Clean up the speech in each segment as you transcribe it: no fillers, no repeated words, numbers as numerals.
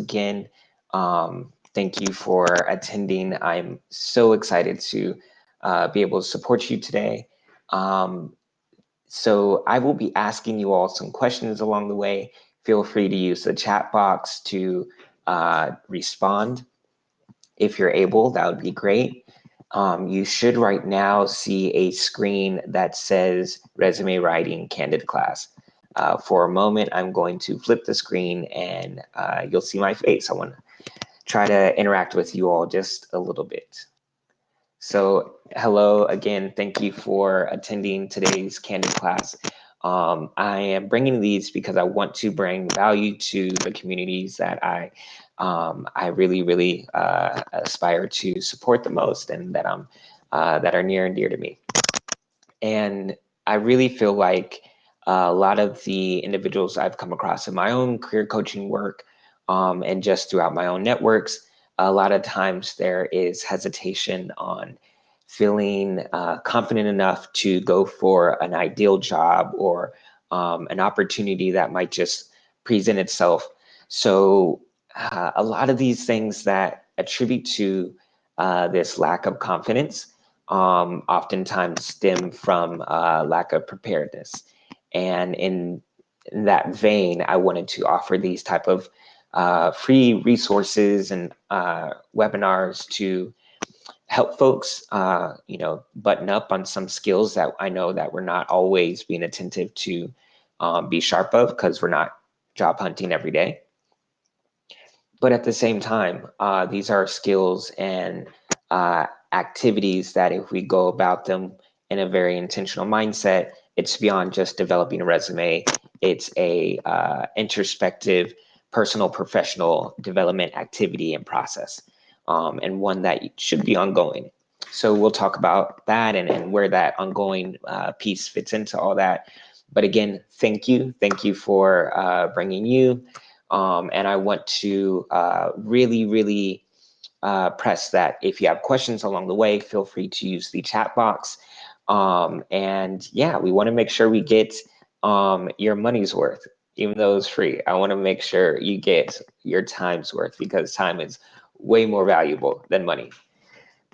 again. Thank you for attending. I'm so excited to be able to support you today. So I will be asking you all some questions along the way. Feel free to use the chat box to respond. If you're able, that would be great. You should right now see a screen that says Resume Writing Candid Class. For a moment, I'm going to flip the screen and you'll see my face. I want to try to interact with you all just a little bit. So hello again, thank you for attending today's Candid Class. I am bringing these because I want to bring value to the communities that I really aspire to support the most, and that that are near and dear to me. And I really feel like a lot of the individuals I've come across in my own career coaching work and just throughout my own networks, a lot of times there is hesitation on feeling confident enough to go for an ideal job or an opportunity that might just present itself. So a lot of these things that attribute to this lack of confidence oftentimes stem from lack of preparedness. And in that vein, I wanted to offer these type of free resources and webinars to help folks, button up on some skills that I know that we're not always being attentive to be sharp of, because we're not job hunting every day. But at the same time, these are skills and activities that if we go about them in a very intentional mindset, it's beyond just developing a resume. It's a introspective, personal, professional development activity and process, and one that should be ongoing. So we'll talk about that and where that ongoing piece fits into all that. But again, thank you. Thank you for bringing you. And I want to really press that if you have questions along the way, feel free to use the chat box. And yeah, we want to make sure we get your money's worth, even though it's free. I want to make sure you get your time's worth, because time is way more valuable than money.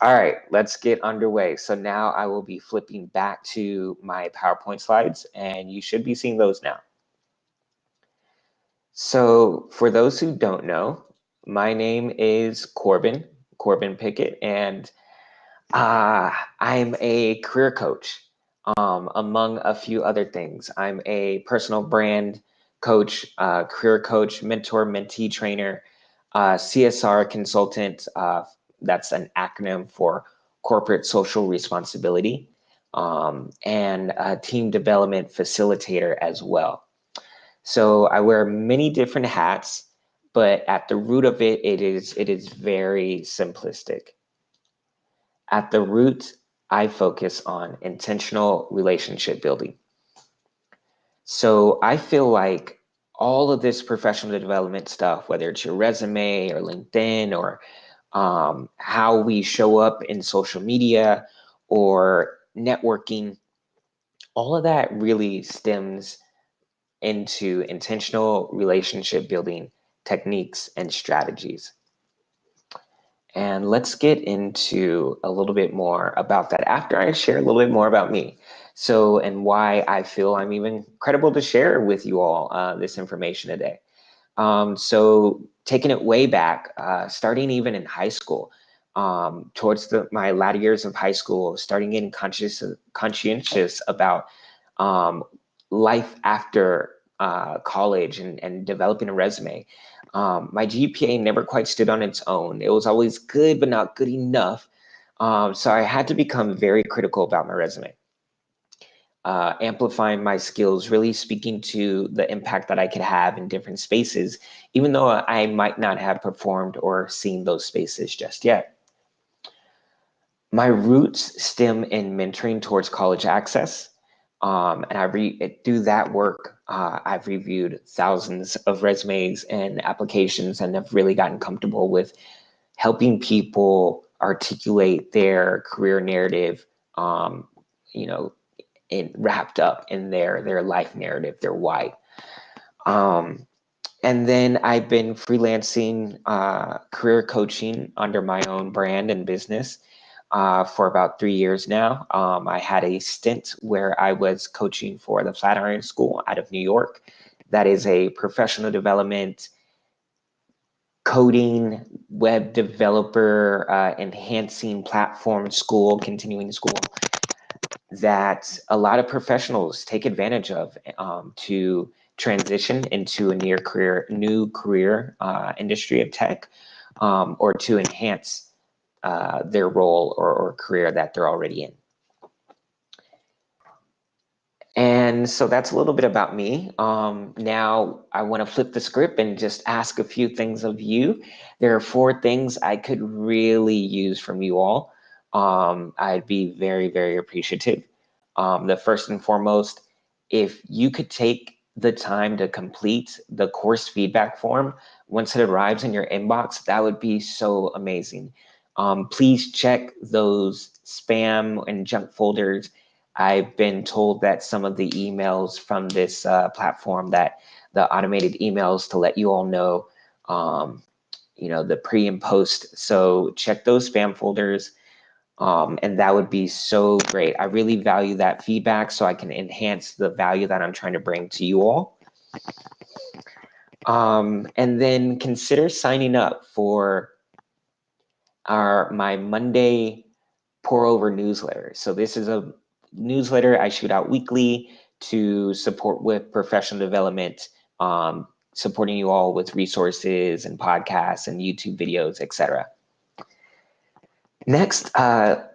All right, let's get underway. So now I will be flipping back to my PowerPoint slides, and you should be seeing those now. So for those who don't know, my name is Corbin Pickett, and I'm a career coach, among a few other things. I'm a personal brand coach, career coach, mentor, mentee trainer, CSR consultant. That's an acronym for corporate social responsibility, and a team development facilitator as well. So I wear many different hats, but at the root of it, it is very simplistic. At the root, I focus on intentional relationship building. So I feel like all of this professional development stuff, whether it's your resume or LinkedIn or how we show up in social media or networking, all of that really stems into intentional relationship building techniques and strategies. And let's get into a little bit more about that after I share a little bit more about me. So, and why I feel I'm even credible to share with you all this information today. So taking it way back, starting even in high school, towards my latter years of high school, starting getting conscientious about life after college and developing a resume. My GPA never quite stood on its own. It was always good, but not good enough. So I had to become very critical about my resume. Amplifying my skills, really speaking to the impact that I could have in different spaces, even though I might not have performed or seen those spaces just yet. My roots stem in mentoring towards college access. And through that work, I've reviewed thousands of resumes and applications, and have really gotten comfortable with helping people articulate their career narrative, wrapped up in their life narrative, their why. And then I've been freelancing career coaching under my own brand and business for about 3 years now. I had a stint where I was coaching for the Flatiron School out of New York. That is a professional development, coding, web developer, enhancing platform school, continuing school that a lot of professionals take advantage of to transition into a new career industry of tech, or to enhance their role or career that they're already in. And so that's a little bit about me. Now I want to flip the script and just ask a few things of you. There are 4 things I could really use from you all. I'd be very, very appreciative. The first and foremost, if you could take the time to complete the course feedback form once it arrives in your inbox, that would be so amazing. Please check those spam and junk folders. I've been told that some of the emails from this platform, that the automated emails to let you all know, the pre and post. So check those spam folders, and that would be so great. I really value that feedback so I can enhance the value that I'm trying to bring to you all. And then consider signing up for my Monday pour over newsletter. So this is a newsletter I shoot out weekly to support with professional development, supporting you all with resources and podcasts and YouTube videos, etc. Next,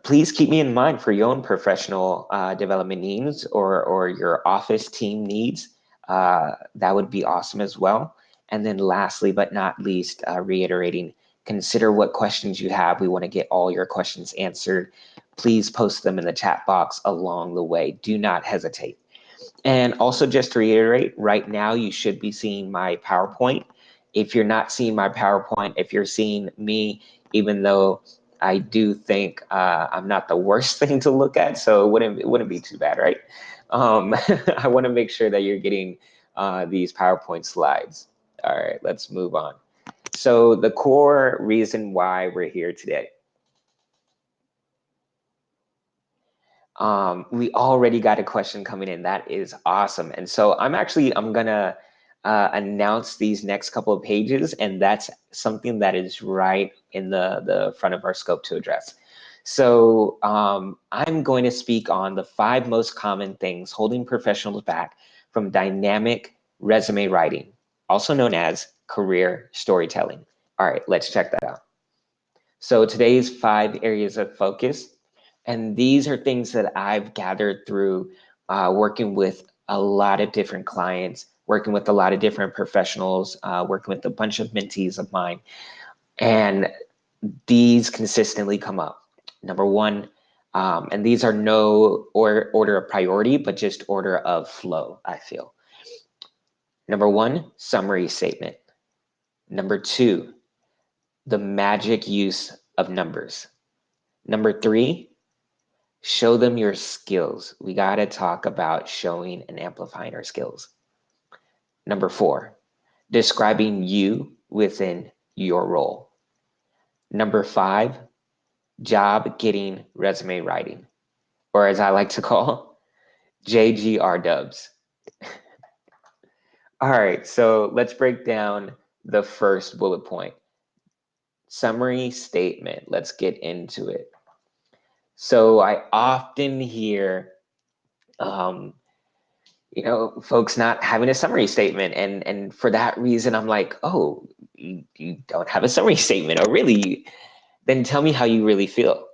please keep me in mind for your own professional development needs or your office team needs. That would be awesome as well. And then lastly, but not least, reiterating, consider what questions you have. We want to get all your questions answered. Please post them in the chat box along the way. Do not hesitate. And also just to reiterate, right now you should be seeing my PowerPoint. If you're not seeing my PowerPoint, if you're seeing me, even though I do think I'm not the worst thing to look at, so it wouldn't be too bad, right? I want to make sure that you're getting these PowerPoint slides. All right, let's move on. So the core reason why we're here today. We already got a question coming in. That is awesome. And so I'm gonna announce these next couple of pages, and that's something that is right in the front of our scope to address. So I'm going to speak on the 5 most common things holding professionals back from dynamic resume writing, also known as career storytelling. All right, let's check that out. So today's 5 areas of focus, and these are things that I've gathered through working with a lot of different clients, working with a lot of different professionals, working with a bunch of mentees of mine. And these consistently come up. Number 1, and these are no order of priority, but just order of flow, I feel. Number 1, summary statement. Number 2, the magic use of numbers. Number 3, show them your skills. We got to talk about showing and amplifying our skills. Number 4, describing you within your role. Number 5, job getting resume writing, or as I like to call, JGR dubs. All right, so let's break down the first bullet point. Summary statement. Let's get into it. So I often hear folks not having a summary statement. And for that reason, I'm like, oh, you don't have a summary statement. Oh, really? Then tell me how you really feel.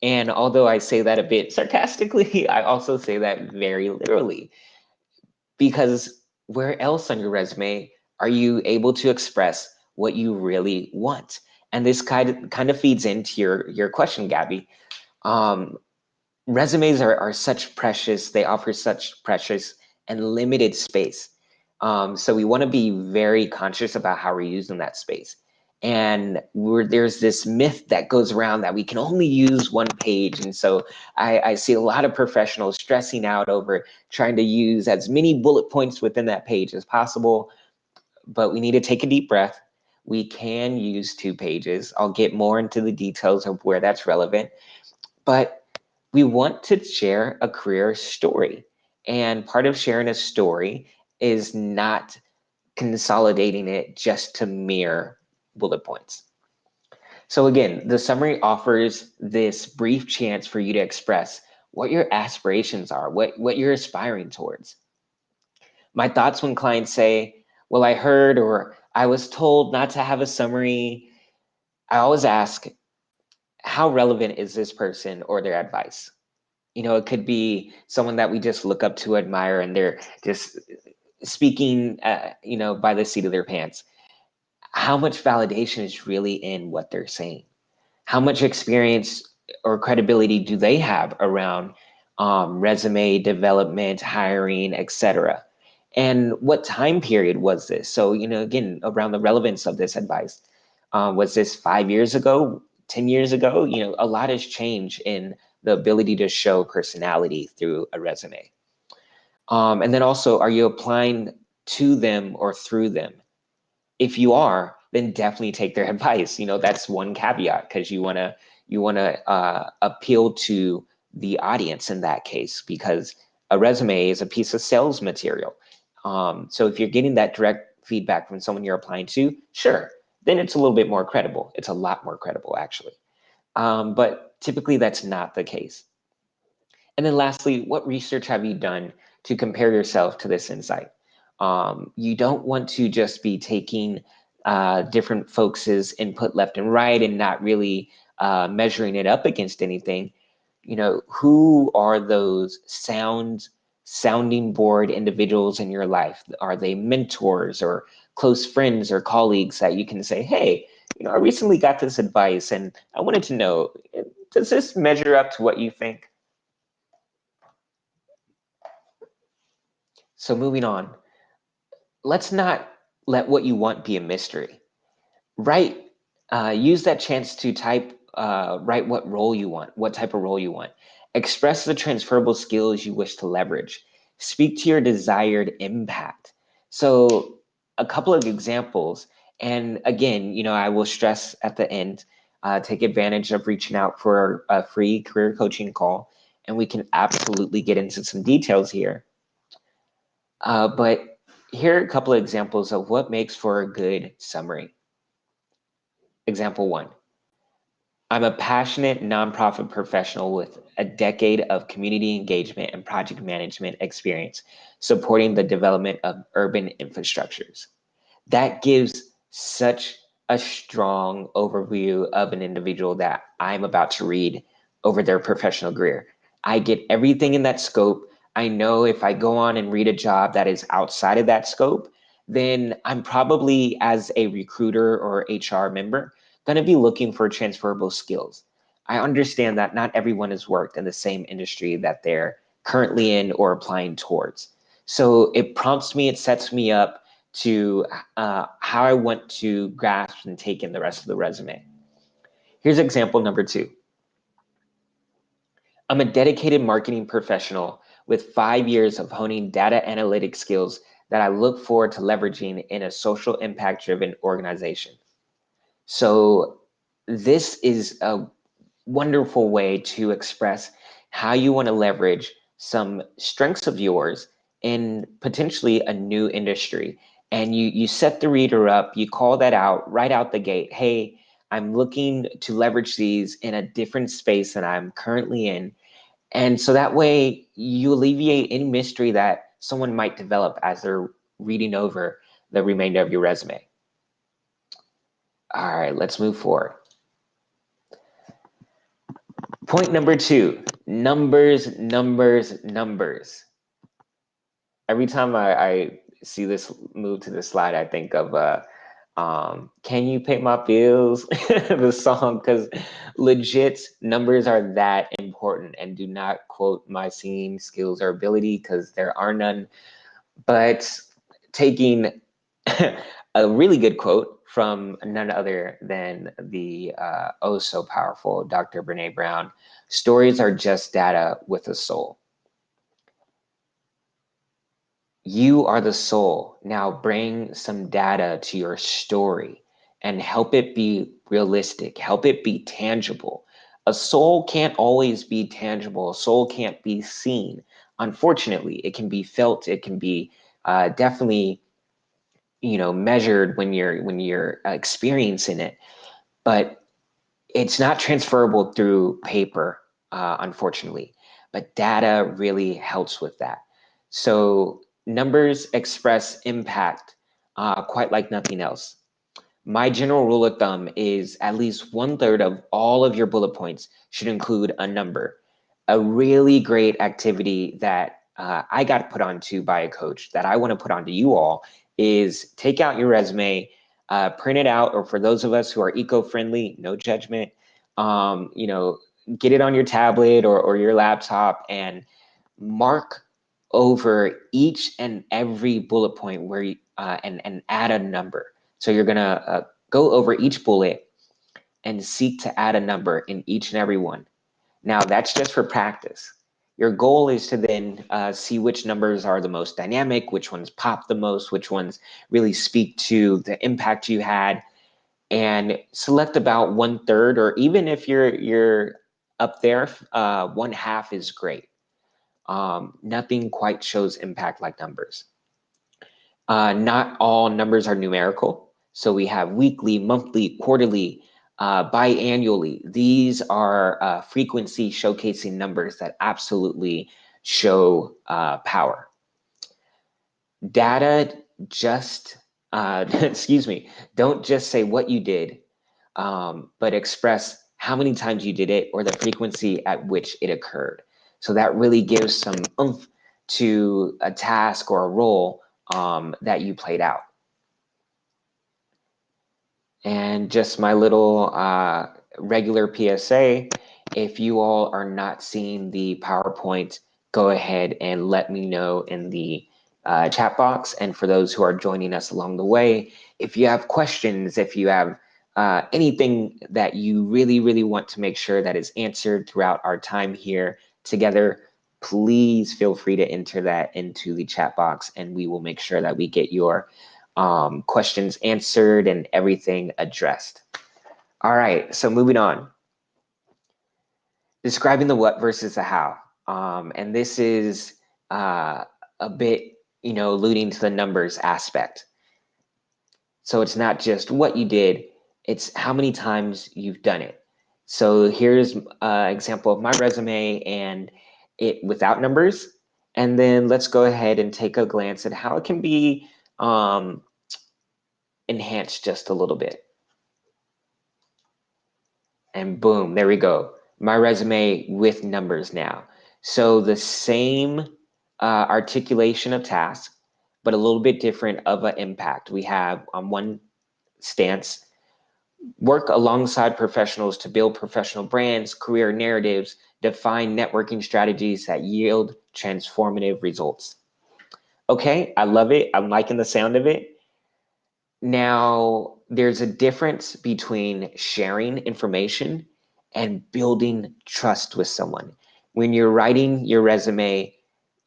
And although I say that a bit sarcastically, I also say that very literally, because where else on your resume are you able to express what you really want? And this kind of feeds into your question, Gabby. Resumes are such precious, they offer such precious and limited space. So we want to be very conscious about how we're using that space. And there's this myth that goes around that we can only use 1 page. And so I see a lot of professionals stressing out over trying to use as many bullet points within that page as possible. but we need to take a deep breath. We can use 2 pages. I'll get more into the details of where that's relevant, but we want to share a career story. And part of sharing a story is not consolidating it just to mere bullet points. So again, the summary offers this brief chance for you to express what your aspirations are, what you're aspiring towards. My thoughts when clients say, well, I heard or I was told not to have a summary, I always ask, how relevant is this person or their advice? You know, it could be someone that we just look up to, admire, and they're just speaking, you know, by the seat of their pants. How much validation is really in what they're saying? How much experience or credibility do they have around resume development, hiring, etc.? And what time period was this? So, you know, again, around the relevance of this advice. Was this 5 years ago, 10 years ago? You know, a lot has changed in the ability to show personality through a resume. And then also, are you applying to them or through them? If you are, then definitely take their advice. You know, that's one caveat, because you want to appeal to the audience in that case, because a resume is a piece of sales material. So if you're getting that direct feedback from someone you're applying to, sure, then it's a little bit more credible. It's a lot more credible, actually. But typically that's not the case. And then lastly, what research have you done to compare yourself to this insight? You don't want to just be taking different folks' input left and right and not really measuring it up against anything. You know, who are those sounding board individuals in your life? Are they mentors or close friends or colleagues that you can say, hey, you know, I recently got this advice and I wanted to know, does this measure up to what you think? So moving on, let's not let what you want be a mystery. Use that chance to write what role you want, what type of role you want. Express the transferable skills you wish to leverage. Speak to your desired impact. So a couple of examples, and again, you know, I will stress at the end, take advantage of reaching out for a free career coaching call, and we can absolutely get into some details here. But here are a couple of examples of what makes for a good summary. Example 1. I'm a passionate nonprofit professional with a decade of community engagement and project management experience supporting the development of urban infrastructures. That gives such a strong overview of an individual that I'm about to read over their professional career. I get everything in that scope. I know if I go on and read a job that is outside of that scope, then I'm probably, as a recruiter or HR member, going to be looking for transferable skills. I understand that not everyone has worked in the same industry that they're currently in or applying towards. So it prompts me, it sets me up to how I want to grasp and take in the rest of the resume. Here's example number 2. I'm a dedicated marketing professional with 5 years of honing data analytics skills that I look forward to leveraging in a social impact-driven organization. So this is a wonderful way to express how you want to leverage some strengths of yours in potentially a new industry. And you set the reader up, you call that out right out the gate. Hey, I'm looking to leverage these in a different space than I'm currently in. And so that way you alleviate any mystery that someone might develop as they're reading over the remainder of your resume. All right, let's move forward. Point number 2, numbers, numbers, numbers. Every time I see this move to this slide, I think of Can You Pay My Bills? The song, because legit numbers are that important, and do not quote my singing skills or ability because there are none. But taking a really good quote from none other than the oh so powerful Dr. Brene Brown, stories are just data with a soul. You are the soul. Now bring some data to your story and help it be realistic, help it be tangible. A soul can't always be tangible. A soul can't be seen. Unfortunately, it can be felt. It can be definitely, measured when you're experiencing it. But it's not transferable through paper, unfortunately, but data really helps with that. So numbers express impact quite like nothing else. My general rule of thumb is at least 1/3 of all of your bullet points should include a number. A really great activity that I got put onto by a coach that I want to put onto you all is take out your resume, print it out, or for those of us who are eco-friendly, no judgment, you know, get it on your tablet or your laptop and mark over each and every bullet point where you, and add a number. So you're gonna go over each bullet and seek to add a number in each and every one. Now that's just for practice. Your goal is to then see which numbers are the most dynamic, which ones pop the most, which ones really speak to the impact you had, and select about 1/3, or even if you're up there, 1/2 is great. Nothing quite shows impact like numbers. Not all numbers are numerical. So we have weekly, monthly, quarterly, biannually. These are frequency showcasing numbers that absolutely show power. Data just, excuse me, don't just say what you did, but express how many times you did it or the frequency at which it occurred. So that really gives some oomph to a task or a role that you played out. And just my little regular PSA, if you all are not seeing the PowerPoint, go ahead and let me know in the chat box. And for those who are joining us along the way, if you have questions, if you have anything that you really, really want to make sure that is answered throughout our time here together, please feel free to enter that into the chat box and we will make sure that we get your questions answered and everything addressed. All right, so moving on. Describing the what versus the how. And this is a bit, alluding to the numbers aspect. So it's not just what you did, it's how many times you've done it. So here's an example of my resume and it without numbers. And then let's go ahead and take a glance at how it can be enhanced just a little bit. And boom, there we go. My resume with numbers now. So the same articulation of tasks, but a little bit different of an impact. We have on one stance, work alongside professionals to build professional brands, career narratives, define networking strategies that yield transformative results. Okay, I love it. I'm liking the sound of it. Now, there's a difference between sharing information and building trust with someone. When you're writing your resume,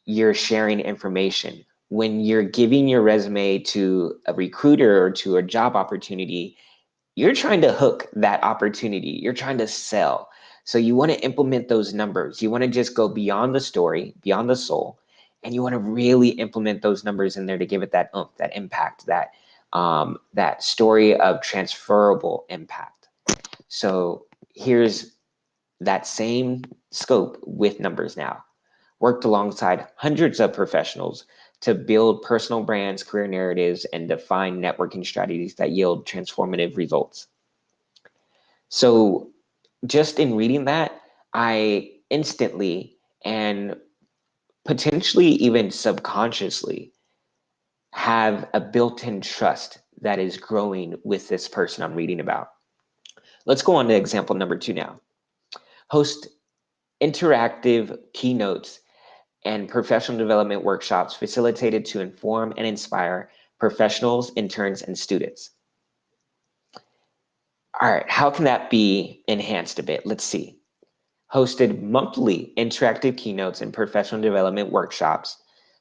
you're sharing information. When you're giving your resume to a recruiter or to a job opportunity, you're trying to hook that opportunity. You're trying to sell. So you want to implement those numbers. You want to just go beyond the story, beyond the soul, and you want to really implement those numbers in there to give it that oomph, that impact, that story of transferable impact. So here's that same scope with numbers now. Worked alongside hundreds of professionals to build personal brands, career narratives, and define networking strategies that yield transformative results. So just in reading that, I instantly and potentially even subconsciously have a built-in trust that is growing with this person I'm reading about. Let's go on to example number 2 now. Host interactive keynotes and professional development workshops facilitated to inform and inspire professionals, interns, and students. All right, how can that be enhanced a bit? Let's see. Hosted monthly interactive keynotes and professional development workshops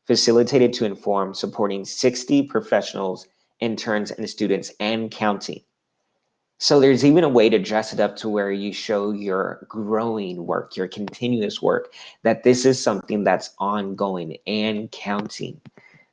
facilitated to inform, supporting 60 professionals, interns, and students, and counting. So there's even a way to dress it up to where you show your growing work, your continuous work, that this is something that's ongoing and counting.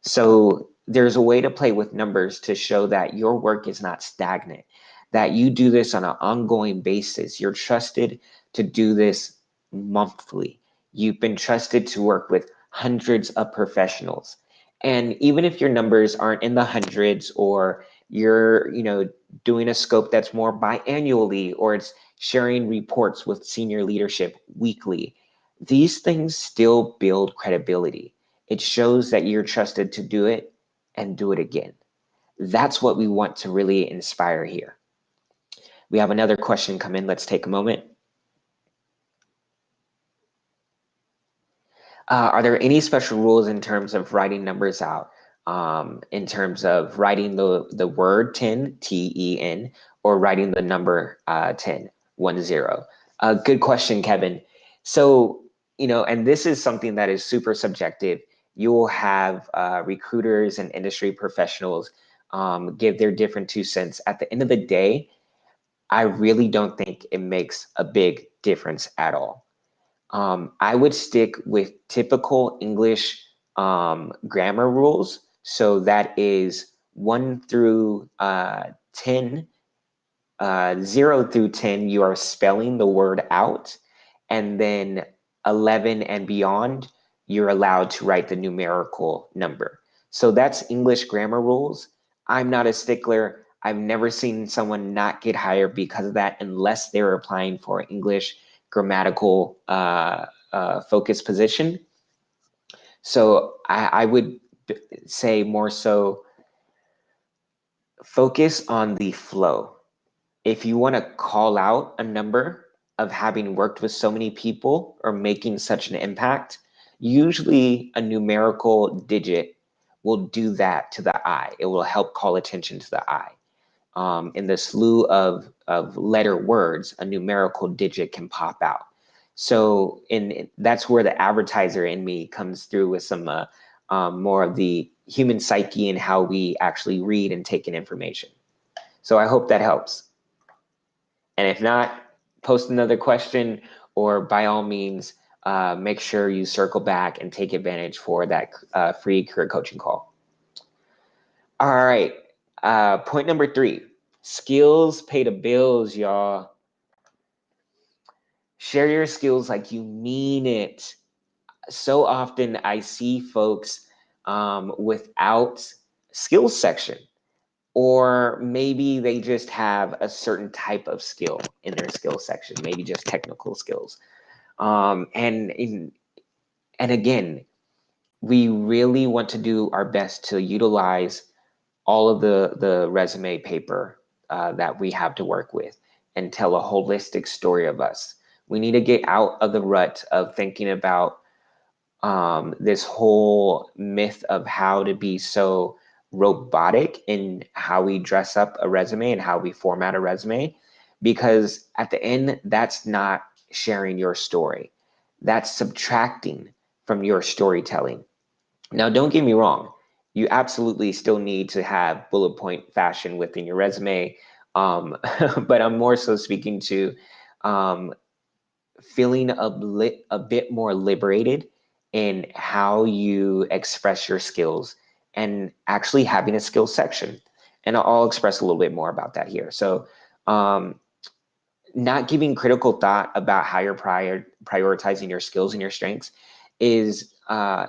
So there's a way to play with numbers to show that your work is not stagnant, that you do this on an ongoing basis. You're trusted to do this monthly. You've been trusted to work with hundreds of professionals. And even if your numbers aren't in the hundreds, or you're, doing a scope that's more biannually, or it's sharing reports with senior leadership weekly, these things still build credibility. It shows that you're trusted to do it and do it again. That's what we want to really inspire here. We have another question come in. Let's take a moment. Are there any special rules in terms of writing numbers out? In terms of writing the word 10, T-E-N, or writing the number 10, 1-0? Good question, Kevin. So, and this is something that is super subjective. You will have recruiters and industry professionals give their different 2 cents. At the end of the day, I really don't think it makes a big difference at all. I would stick with typical English grammar rules. So that is 1 through 10, 0 through 10, you are spelling the word out. And then 11 and beyond, you're allowed to write the numerical number. So that's English grammar rules. I'm not a stickler. I've never seen someone not get hired because of that, unless they're applying for English grammatical focus position. So I would say more so focus on the flow. If you want to call out a number of having worked with so many people or making such an impact, usually a numerical digit will do that to the eye. It will help call attention to the eye. In the slew of letter words, a numerical digit can pop out. So that's where the advertiser in me comes through with some more of the human psyche and how we actually read and take in information. So I hope that helps. And if not, post another question, or by all means, make sure you circle back and take advantage for that free career coaching call. All right, point number 3, skills pay the bills, y'all. Share your skills like you mean it. So often I see folks without skills section, or maybe they just have a certain type of skill in their skills section, maybe just technical skills. And again, we really want to do our best to utilize all of the resume paper that we have to work with and tell a holistic story of us. We need to get out of the rut of thinking about this whole myth of how to be so robotic in how we dress up a resume and how we format a resume, because at the end, that's not sharing your story. That's subtracting from your storytelling. Now, don't get me wrong. You absolutely still need to have bullet point fashion within your resume. But I'm more so speaking to feeling a bit more liberated in how you express your skills and actually having a skills section. And I'll express a little bit more about that here. So not giving critical thought about how you're prioritizing your skills and your strengths is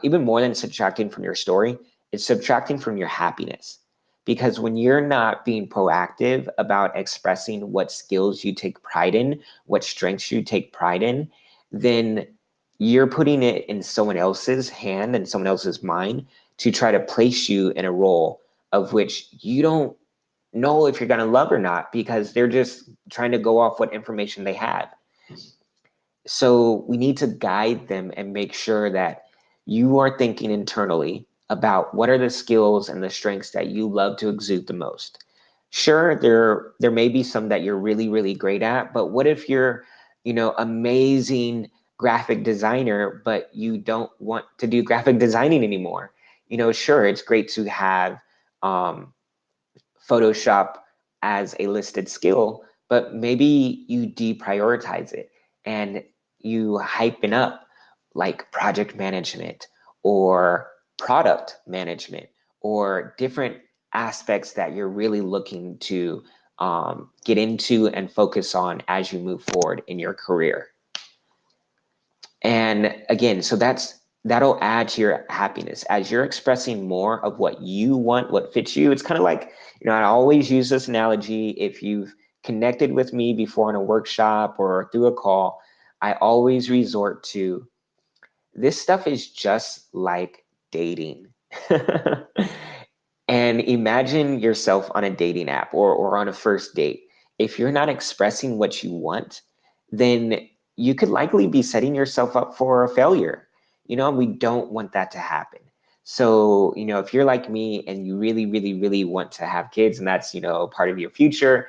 even more than subtracting from your story, it's subtracting from your happiness. Because when you're not being proactive about expressing what skills you take pride in, what strengths you take pride in, then you're putting it in someone else's hand and someone else's mind to try to place you in a role of which you don't know if you're going to love or not, because they're just trying to go off what information they have. So we need to guide them and make sure that you are thinking internally about what are the skills and the strengths that you love to exude the most. Sure, there may be some that you're really, really great at, but what if you're, amazing graphic designer, but you don't want to do graphic designing anymore? Sure, it's great to have Photoshop as a listed skill, but maybe you deprioritize it and you hypen up like project management or product management or different aspects that you're really looking to get into and focus on as you move forward in your career. And again, so that'll add to your happiness as you're expressing more of what you want, what fits you. It's kind of like, I always use this analogy. If you've connected with me before in a workshop or through a call, I always resort to this stuff is just like dating. And imagine yourself on a dating app or on a first date. If you're not expressing what you want, then you could likely be setting yourself up for a failure. We don't want that to happen. So, if you're like me and you really, really, really want to have kids and that's, part of your future,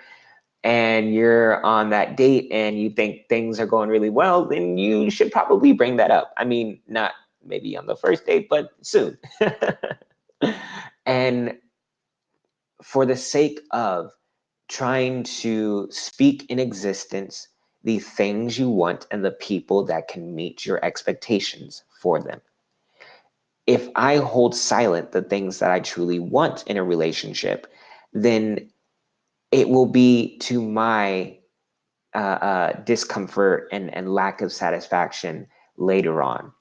and you're on that date and you think things are going really well, then you should probably bring that up. I mean, not maybe on the first date, but soon. And for the sake of trying to speak in existence the things you want and the people that can meet your expectations for them. If I hold silent the things that I truly want in a relationship, then it will be to my discomfort and lack of satisfaction later on.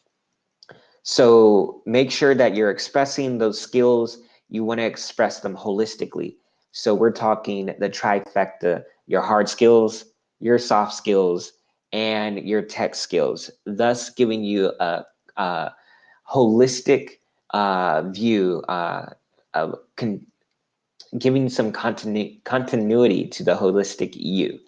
So make sure that you're expressing those skills. You want to express them holistically. So we're talking the trifecta, your hard skills, your soft skills, and your tech skills, thus giving you a holistic view of giving some continuity to the holistic you.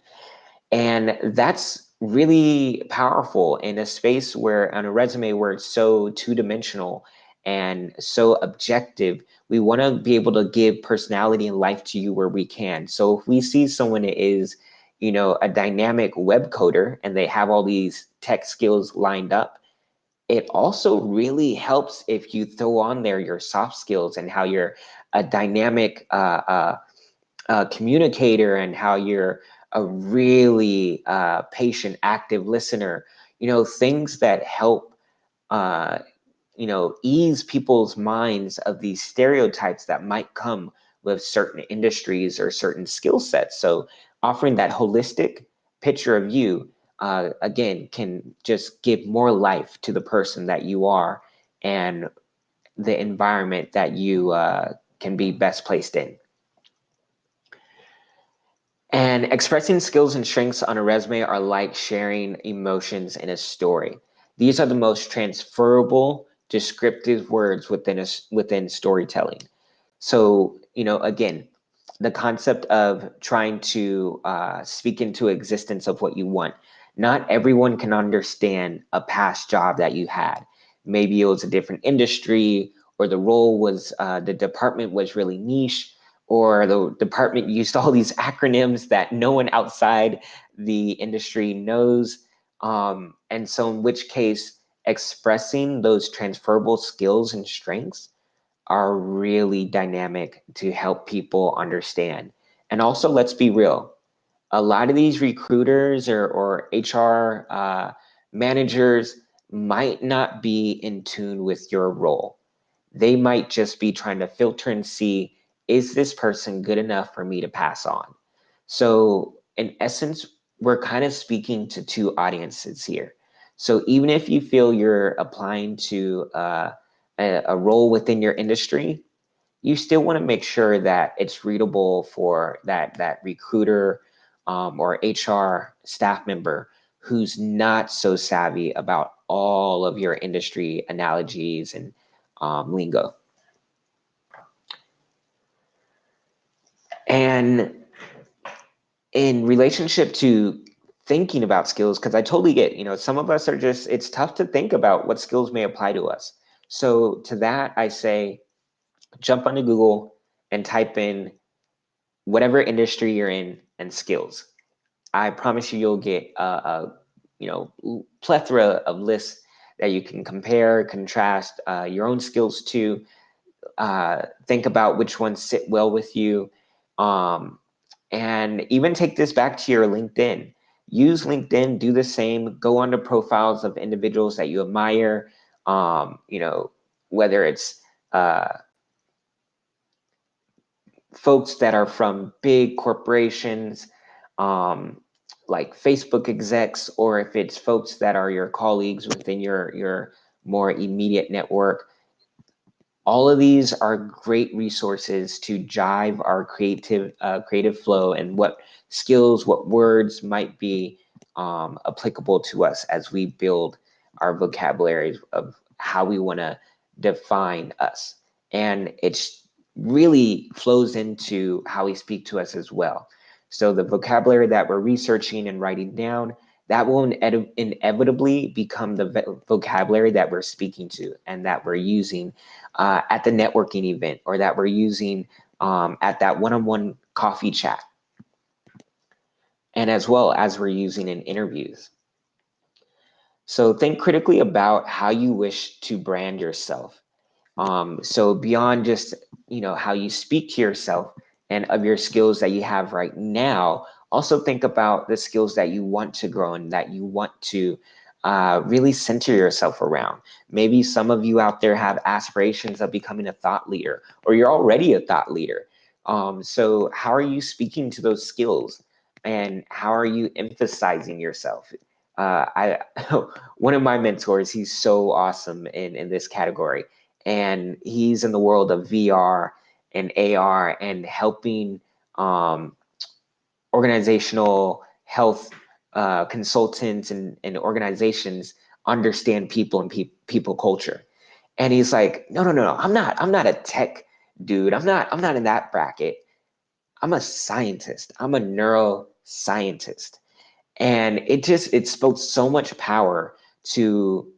And that's really powerful in a space where, on a resume where it's so two-dimensional and so objective. We want to be able to give personality and life to you where we can. So if we see someone is, a dynamic web coder and they have all these tech skills lined up, it also really helps if you throw on there your soft skills and how you're a dynamic communicator and how you're a really patient, active listener, things that help, ease people's minds of these stereotypes that might come with certain industries or certain skill sets. So offering that holistic picture of you, again, can just give more life to the person that you are and the environment that you can be best placed in. And expressing skills and strengths on a resume are like sharing emotions in a story. These are the most transferable, descriptive words within storytelling. So, again, the concept of trying to speak into existence of what you want. Not everyone can understand a past job that you had. Maybe it was a different industry, or the role was, the department was really niche, or the department used all these acronyms that no one outside the industry knows. And so in which case, expressing those transferable skills and strengths are really dynamic to help people understand. And also, let's be real, a lot of these recruiters or HR managers might not be in tune with your role. They might just be trying to filter and see, is this person good enough for me to pass on? So in essence, we're kind of speaking to two audiences here. So even if you feel you're applying to a role within your industry, you still want to make sure that it's readable for that recruiter or HR staff member who's not so savvy about all of your industry analogies and lingo. And in relationship to thinking about skills, because I totally get, some of us are just, it's tough to think about what skills may apply to us. So to that, I say, jump onto Google and type in whatever industry you're in and skills. I promise you'll get a plethora of lists that you can compare, contrast your own skills to. think about which ones sit well with you. And even take this back to your LinkedIn. Use LinkedIn, do the same, go onto profiles of individuals that you admire, whether it's folks that are from big corporations, like Facebook execs, or if it's folks that are your colleagues within your more immediate network. All of these are great resources to jive our creative flow and what skills, what words might be applicable to us as we build our vocabulary of how we want to define us. And it's really flows into how we speak to us as well. So the vocabulary that we're researching and writing down, that will inevitably become the vocabulary that we're speaking to and that we're using at the networking event, or that we're using at that one-on-one coffee chat, and as well as we're using in interviews. So think critically about how you wish to brand yourself. So beyond just, how you speak to yourself and of your skills that you have right now, also think about the skills that you want to grow and that you want to really center yourself around. Maybe some of you out there have aspirations of becoming a thought leader, or you're already a thought leader. So how are you speaking to those skills, and how are you emphasizing yourself? One of my mentors, he's so awesome in this category, and he's in the world of VR and AR and helping organizational health consultants and organizations understand people and people culture. And he's like, no, I'm not a tech dude. I'm not in that bracket. I'm a scientist. I'm a neuroscientist. And it spoke so much power to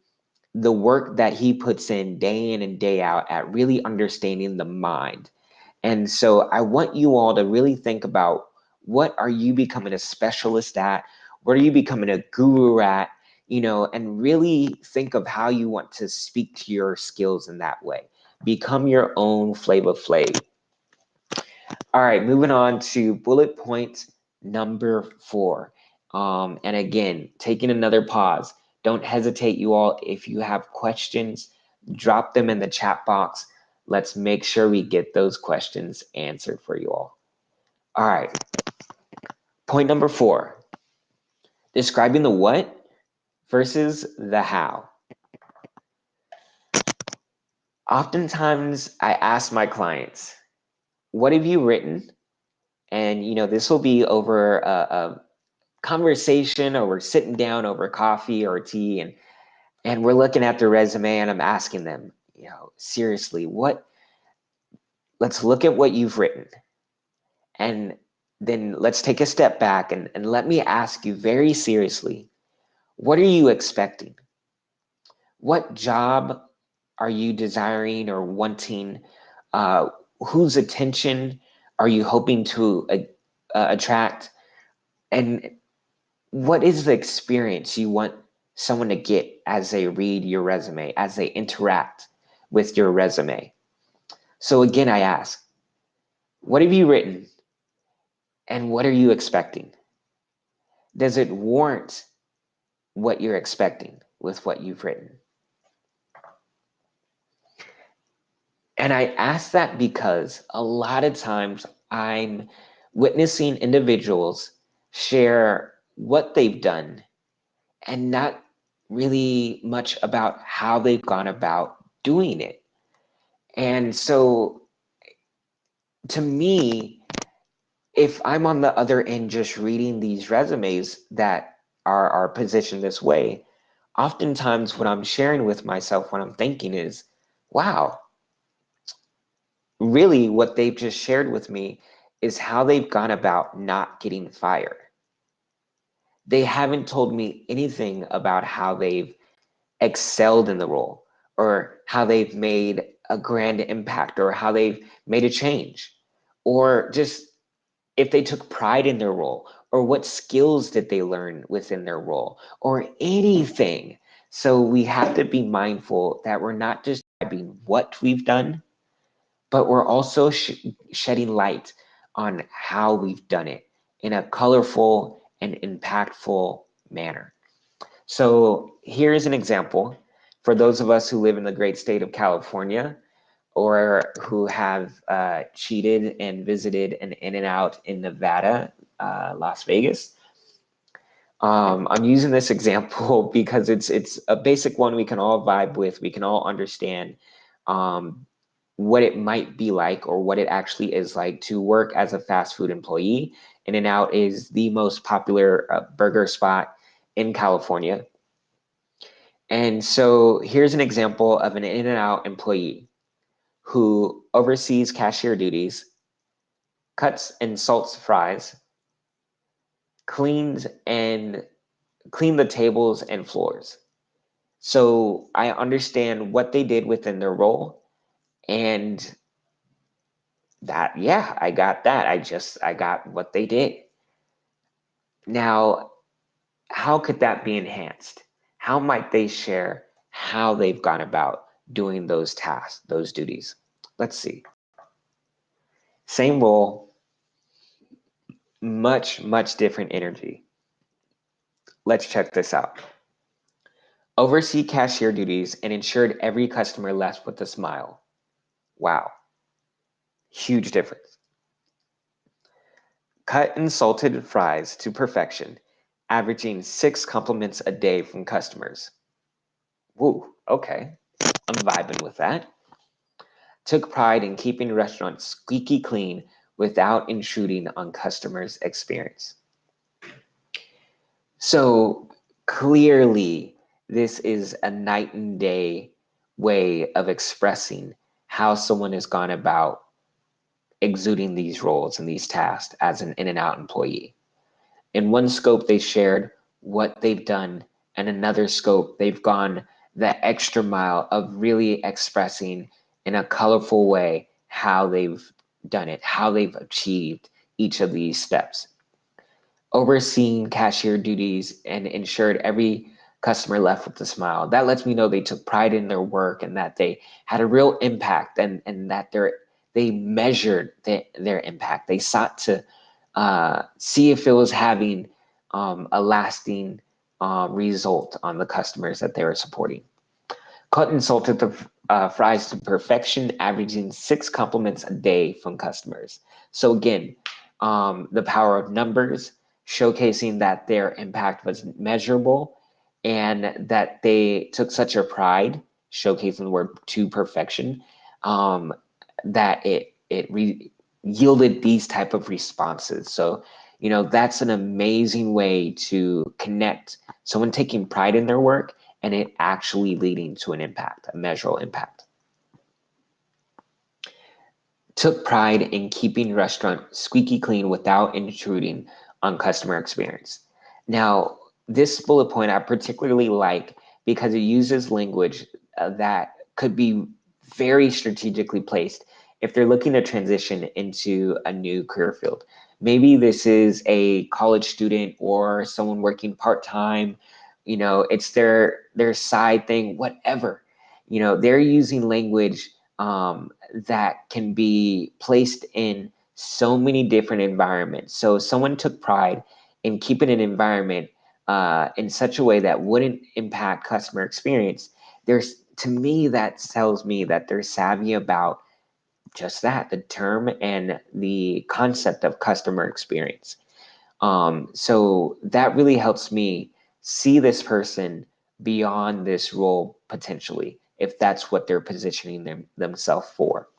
the work that he puts in and day out at really understanding the mind. And so I want you all to really think about, what are you becoming a specialist at? What are you becoming a guru at? And really think of how you want to speak to your skills in that way. Become your own Flavor Flav. All right, moving on to bullet point number 4. And again, taking another pause. Don't hesitate, you all. If you have questions, drop them in the chat box. Let's make sure we get those questions answered for you all. All right. Point number 4. Describing the what versus the how. Oftentimes, I ask my clients, what have you written? And, this will be over a conversation, or we're sitting down over coffee or tea, and we're looking at their resume, and I'm asking them, seriously, let's look at what you've written. And then let's take a step back and let me ask you very seriously, what are you expecting? What job are you desiring or wanting? Whose attention are you hoping to attract? And what is the experience you want someone to get as they read your resume, as they interact with your resume? So again, I ask, what have you written? And what are you expecting? Does it warrant what you're expecting with what you've written? And I ask that because a lot of times I'm witnessing individuals share what they've done and not really much about how they've gone about doing it. And so to me, if I'm on the other end just reading these resumes that are positioned this way, oftentimes what I'm sharing with myself, what I'm thinking is, wow, really what they've just shared with me is how they've gone about not getting fired. They haven't told me anything about how they've excelled in the role, or how they've made a grand impact, or how they've made a change, or just if they took pride in their role, or what skills did they learn within their role, or anything. So we have to be mindful that we're not just describing what we've done, but we're also shedding light on how we've done it in a colorful and impactful manner. So here's an example for those of us who live in the great state of California or who have cheated and visited an In-N-Out in Nevada, Las Vegas. I'm using this example because it's a basic one we can all vibe with. We can all understand what it might be like or what it actually is like to work as a fast food employee. In-N-Out is the most popular burger spot in California. And so here's an example of an In-N-Out employee who oversees cashier duties, cuts and salts fries, clean the tables and floors. So I understand what they did within their role, and that, yeah, I got that. I got what they did. Now, how could that be enhanced? How might they share how they've gone about doing those tasks, those duties? Let's see. Same role, much different energy. Let's check this out. Oversee cashier duties and ensured every customer left with a smile. Wow, huge difference. Cut and salted fries to perfection, averaging 6 compliments a day from customers. Woo, okay, I'm vibing with that. Took pride in keeping restaurants squeaky clean without intruding on customers' experience. So clearly, this is a night and day way of expressing how someone has gone about exuding these roles and these tasks as an In-N-Out employee. In one scope, they shared what they've done, and another scope, they've gone the extra mile of really expressing in a colorful way how they've done it, how they've achieved each of these steps. Overseeing cashier duties and ensured every customer left with a smile. That lets me know they took pride in their work and that they had a real impact and that they measured their impact. They sought to see if it was having a lasting result on the customers that they were supporting. Cut and salted the fries to perfection, averaging 6 compliments a day from customers. So again, the power of numbers, showcasing that their impact was measurable and that they took such a pride, showcasing the word to perfection, that it yielded these type of responses. So, that's an amazing way to connect someone taking pride in their work and it actually leading to an impact, a measurable impact. Took pride in keeping restaurant squeaky clean without intruding on customer experience. Now, this bullet point I particularly like because it uses language that could be very strategically placed if they're looking to transition into a new career field. Maybe this is a college student or someone working part-time, it's their side thing, whatever. They're using language that can be placed in so many different environments. So someone took pride in keeping an environment in such a way that wouldn't impact customer experience. To me, that tells me that they're savvy about just that, the term and the concept of customer experience. So that really helps me see this person beyond this role potentially, if that's what they're positioning themselves for.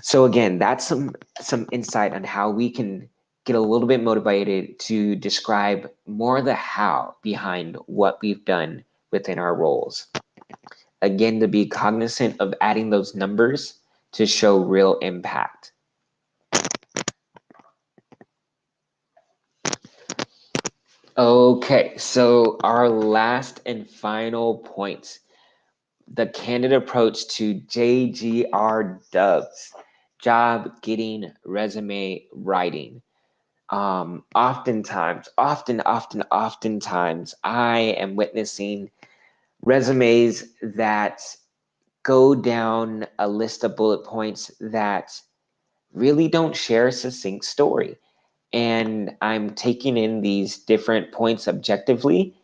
So again, that's some insight on how we can get a little bit motivated to describe more of the how behind what we've done within our roles. Again, to be cognizant of adding those numbers to show real impact. Okay, so our last and final point, the candid approach to JGR dubs, job getting, resume writing. Oftentimes, I am witnessing resumes that go down a list of bullet points that really don't share a succinct story. And I'm taking in these different points objectively,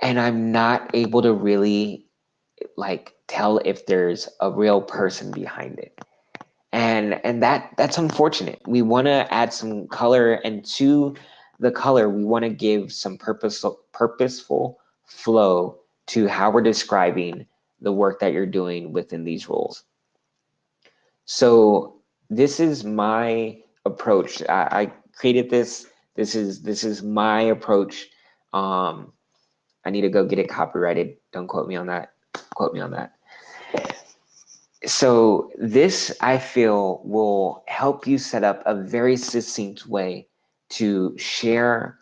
and I'm not able to really like tell if there's a real person behind it. And that's unfortunate. We want to add some color, and to the color, we want to give some purposeful flow to how we're describing the work that you're doing within these roles. So this is my approach. I created this. This is my approach. I need to go get it copyrighted. Don't quote me on that. Quote me on that. So this, I feel, will help you set up a very succinct way to share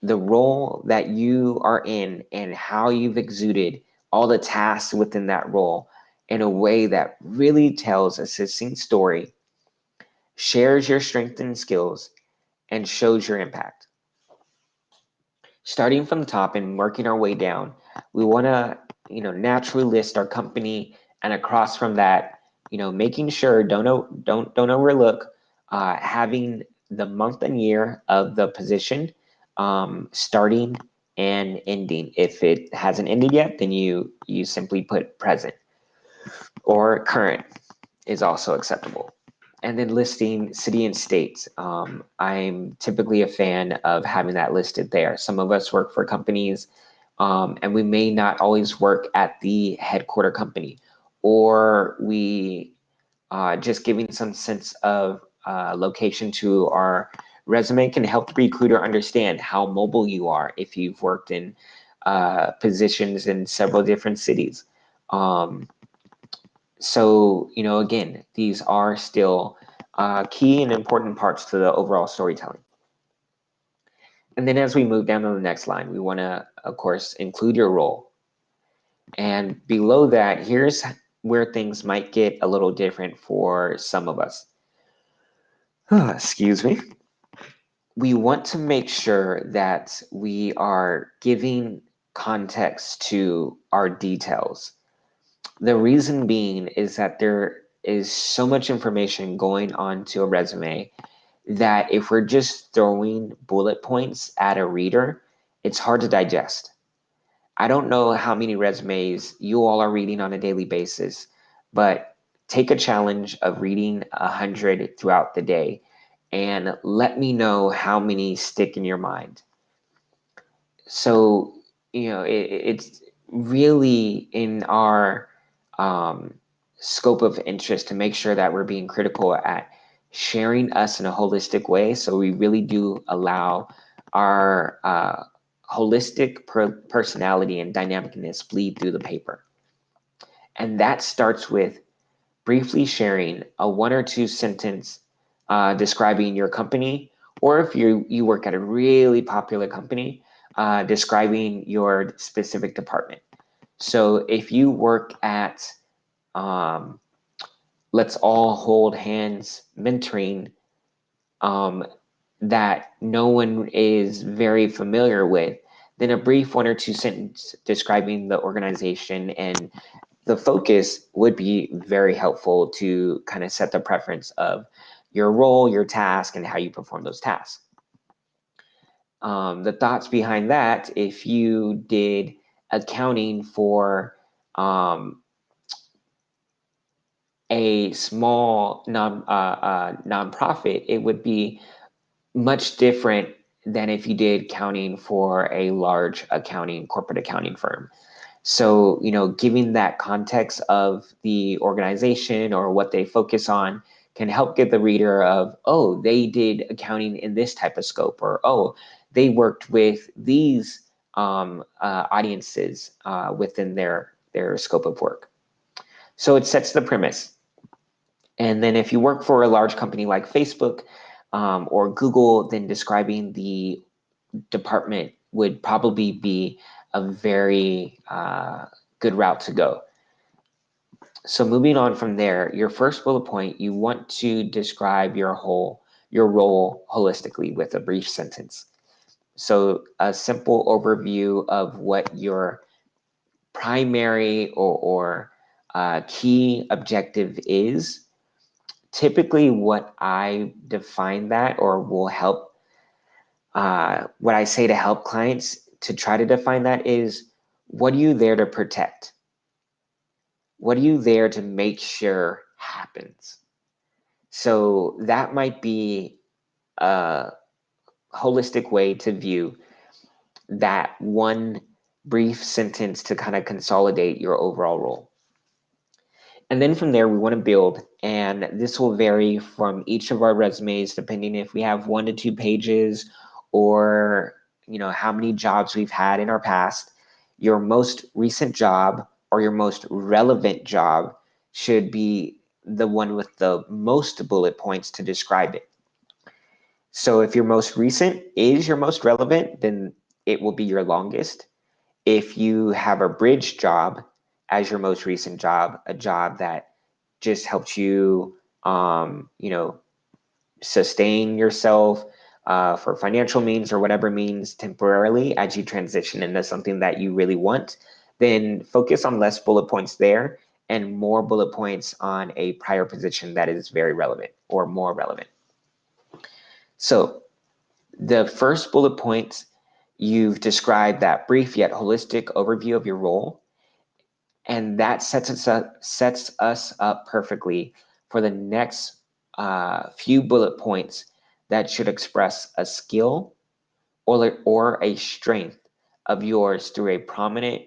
the role that you are in and how you've exuded all the tasks within that role in a way that really tells a succinct story, shares your strengths and skills, and shows your impact. Starting from the top and working our way down, we want to, naturally list our company, and across from that, making sure don't overlook having the month and year of the position, starting and ending. If it hasn't ended yet, then you simply put present, or current is also acceptable. And then listing city and state. I'm typically a fan of having that listed there. Some of us work for companies, and we may not always work at the headquarter company, or we just giving some sense of location to our resume can help the recruiter understand how mobile you are if you've worked in positions in several different cities. So, again, these are still key and important parts to the overall storytelling. And then as we move down to the next line, we want to, of course, include your role. And below that, here's where things might get a little different for some of us. Excuse me. We want to make sure that we are giving context to our details. The reason being is that there is so much information going onto a resume that if we're just throwing bullet points at a reader, it's hard to digest. I don't know how many resumes you all are reading on a daily basis, but take a challenge of reading 100 throughout the day and let me know how many stick in your mind. So, it's really in our scope of interest to make sure that we're being critical at sharing us in a holistic way. So we really do allow our holistic personality and dynamicness bleed through the paper. And that starts with briefly sharing a 1 or 2 sentence describing your company, or if you work at a really popular company, describing your specific department. So if you work at Let's All Hold Hands mentoring, that no one is very familiar with, then a brief 1 or 2 sentence describing the organization and the focus would be very helpful to kind of set the preference of your role, your task, and how you perform those tasks. The thoughts behind that, if you did accounting for a small nonprofit, it would be much different than if you did accounting for a large corporate accounting firm. So, giving that context of the organization or what they focus on can help get the reader of, oh, they did accounting in this type of scope, or, oh, they worked with these audiences within their scope of work. So it sets the premise. And then if you work for a large company like Facebook or Google, then describing the department would probably be a very good route to go. So moving on from there, your first bullet point, you want to describe your role holistically with a brief sentence. So a simple overview of what your primary or key objective is, typically what I define that, or will help, what I say to help clients to try to define that is, what are you there to protect? What are you there to make sure happens? So that might be a holistic way to view that one brief sentence to kind of consolidate your overall role. And then from there, we want to build, and this will vary from each of our resumes, depending if we have 1 to 2 pages or, how many jobs we've had in our past. Your most recent job or your most relevant job should be the one with the most bullet points to describe it. So if your most recent is your most relevant, then it will be your longest. If you have a bridge job as your most recent job, a job that just helps you, sustain yourself for financial means or whatever means temporarily as you transition into something that you really want, then focus on less bullet points there and more bullet points on a prior position that is very relevant or more relevant. So the first bullet point, you've described that brief yet holistic overview of your role, and that sets us up perfectly for the next few bullet points that should express a skill or a strength of yours through a prominent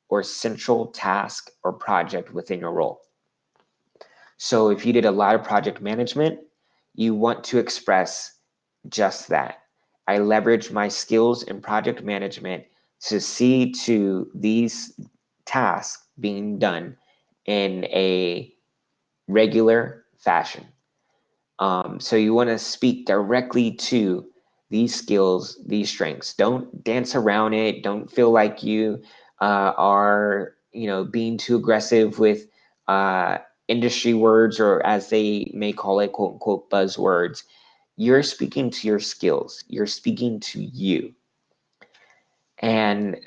or central task or project within your role. So if you did a lot of project management, you want to express just that. I leverage my skills in project management to see to these tasks being done in a regular fashion. So you want to speak directly to these skills, these strengths. Don't dance around it. Don't feel like you are, being too aggressive with industry words, or as they may call it, quote unquote, buzzwords. You're speaking to your skills. You're speaking to you. And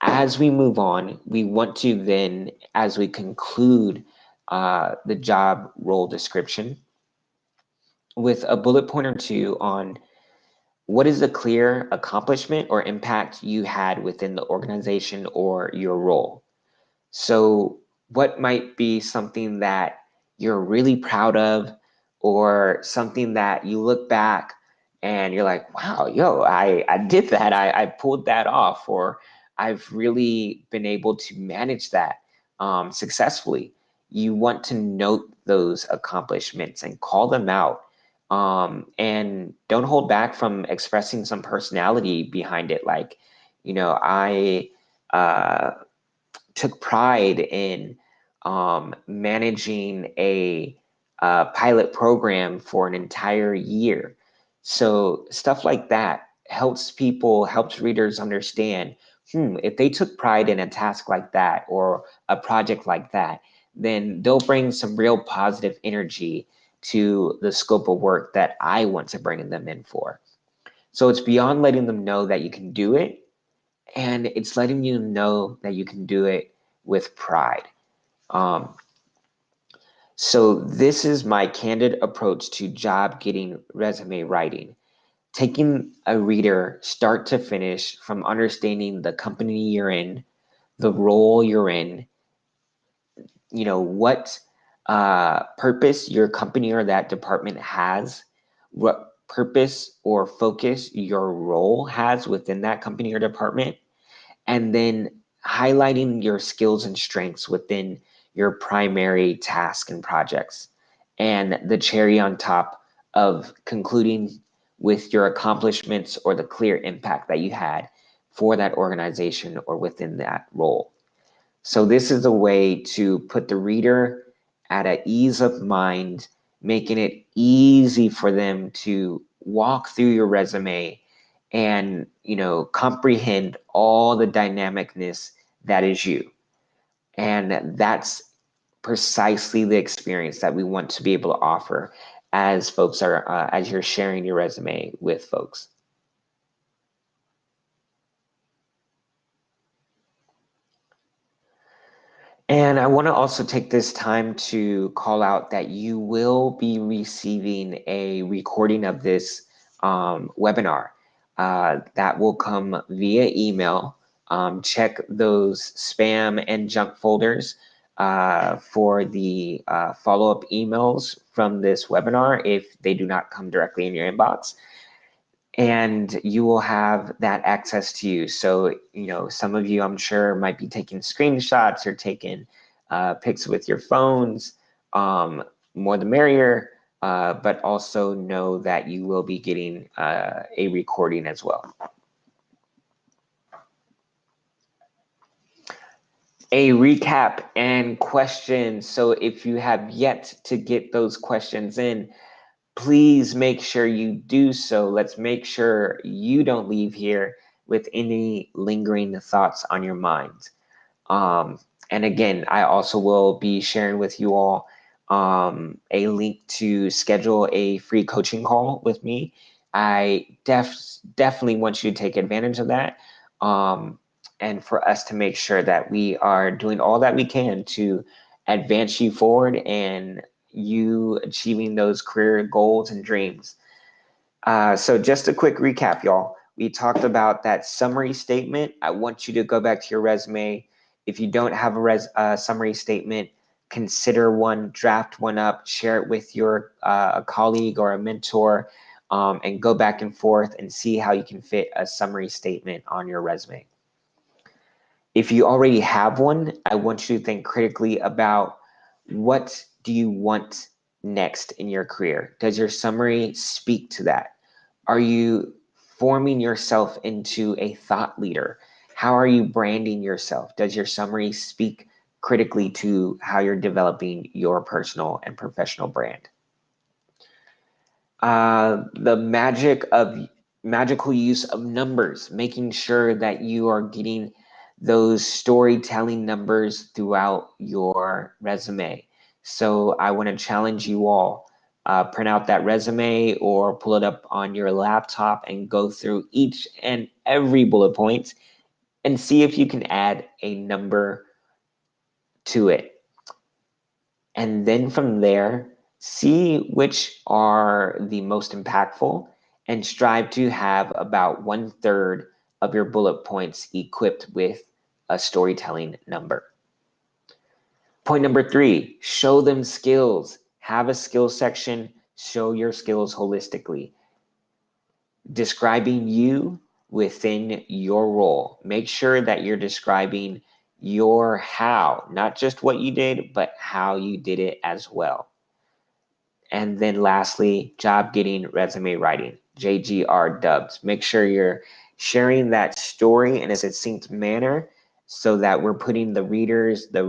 as we move on, we want to then, as we conclude the job role description, with a bullet point or two on what is a clear accomplishment or impact you had within the organization or your role. So what might be something that you're really proud of, or something that you look back and you're like, wow, I did that. I pulled that off, or I've really been able to manage that successfully. You want to note those accomplishments and call them out. And don't hold back from expressing some personality behind it. Like, I took pride in managing a pilot program for an entire year. So stuff like that helps readers understand, if they took pride in a task like that or a project like that, then they'll bring some real positive energy to the scope of work that I want to bring them in for. So it's beyond letting them know that you can do it, and it's letting you know that you can do it with pride. So this is my candid approach to job getting resume writing, taking a reader start to finish from understanding the company you're in, the role you're in, what purpose your company or that department has, what purpose or focus your role has within that company or department, and then highlighting your skills and strengths within your primary task and projects, and the cherry on top of concluding with your accomplishments or the clear impact that you had for that organization or within that role. So this is a way to put the reader at an ease of mind, making it easy for them to walk through your resume and, comprehend all the dynamicness that is you. And that's precisely the experience that we want to be able to offer as folks are, as you're sharing your resume with folks. And I want to also take this time to call out that you will be receiving a recording of this webinar that will come via email. Check those spam and junk folders for the follow-up emails from this webinar if they do not come directly in your inbox. And you will have that access to you. So, some of you, I'm sure, might be taking screenshots or taking pics with your phones, more the merrier, but also know that you will be getting a recording as well. A recap and questions. So if you have yet to get those questions in, please make sure you do so. Let's make sure you don't leave here with any lingering thoughts on your mind. And again, I also will be sharing with you all a link to schedule a free coaching call with me. I definitely want you to take advantage of that. And for us to make sure that we are doing all that we can to advance you forward and you achieving those career goals and dreams. So just a quick recap, y'all. We talked about that summary statement. I want you to go back to your resume. If you don't have a summary statement, consider one, draft one up, share it with your a colleague or a mentor, and go back and forth and see how you can fit a summary statement on your resume. If you already have one, I want you to think critically about what do you want next in your career? Does your summary speak to that? Are you forming yourself into a thought leader? How are you branding yourself? Does your summary speak critically to how you're developing your personal and professional brand? The magical use of numbers, making sure that you are getting those storytelling numbers throughout your resume. So I want to challenge you all, print out that resume or pull it up on your laptop and go through each and every bullet point and see if you can add a number to it. And then from there, see which are the most impactful and strive to have about 1/3 of your bullet points equipped with a storytelling number. Point number 3, show them skills. Have a skills section, show your skills holistically. Describing you within your role. Make sure that you're describing your how, not just what you did, but how you did it as well. And then lastly, job getting, resume writing, JGR dubs. Make sure you're sharing that story in a succinct manner so that we're putting the readers, the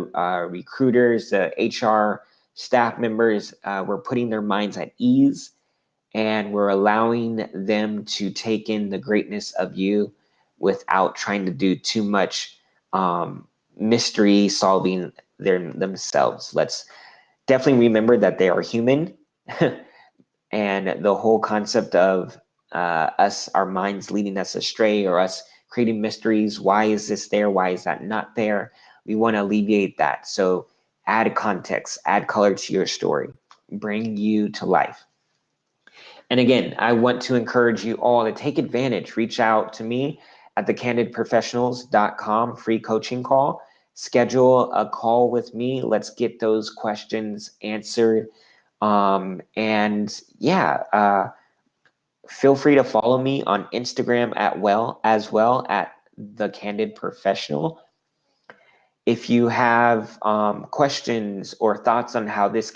recruiters, the HR staff members, we're putting their minds at ease and we're allowing them to take in the greatness of you without trying to do too much mystery solving themselves. Let's definitely remember that they are human. And the whole concept of our minds leading us astray or us creating mysteries, why is this there, why is that not there, we want to alleviate that. So add context, add color to your story, bring you to life. And again, I want to encourage you all to take advantage. Reach out to me at thecandidprofessionals.com free coaching call. Schedule a call with me. Let's get those questions answered. And yeah, feel free to follow me on Instagram as well at The Candid Professional. If you have questions or thoughts on how this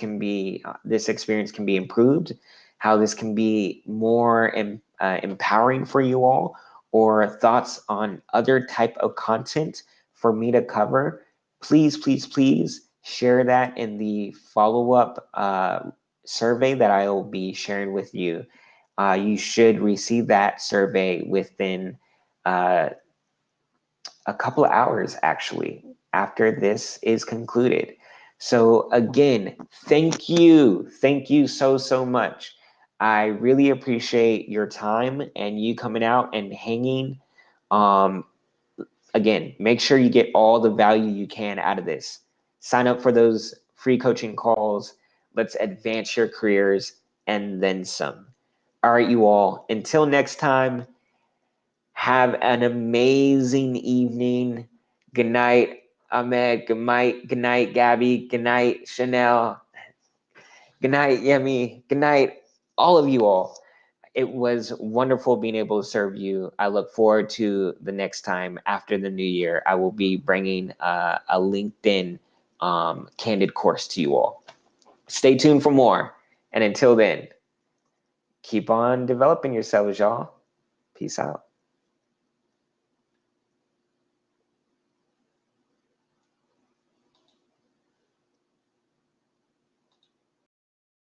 experience can be improved, how this can be more empowering for you all, or thoughts on other type of content for me to cover, please share that in the follow-up survey that I will be sharing with you. You should receive that survey within a couple of hours, actually, after this is concluded. So again, thank you so much. I really appreciate your time and you coming out and hanging. Again, make sure you get all the value you can out of this. Sign up for those free coaching calls. Let's advance your careers and then some. All right, you all, until next time, have an amazing evening. Good night, Ahmed. Good night, Gabby. Good night, Chanel. Good night, Yemi. Good night, all of you all. It was wonderful being able to serve you. I look forward to the next time after the new year. I will be bringing a LinkedIn Candid course to you all. Stay tuned for more. And until then, keep on developing yourselves, y'all. Peace out.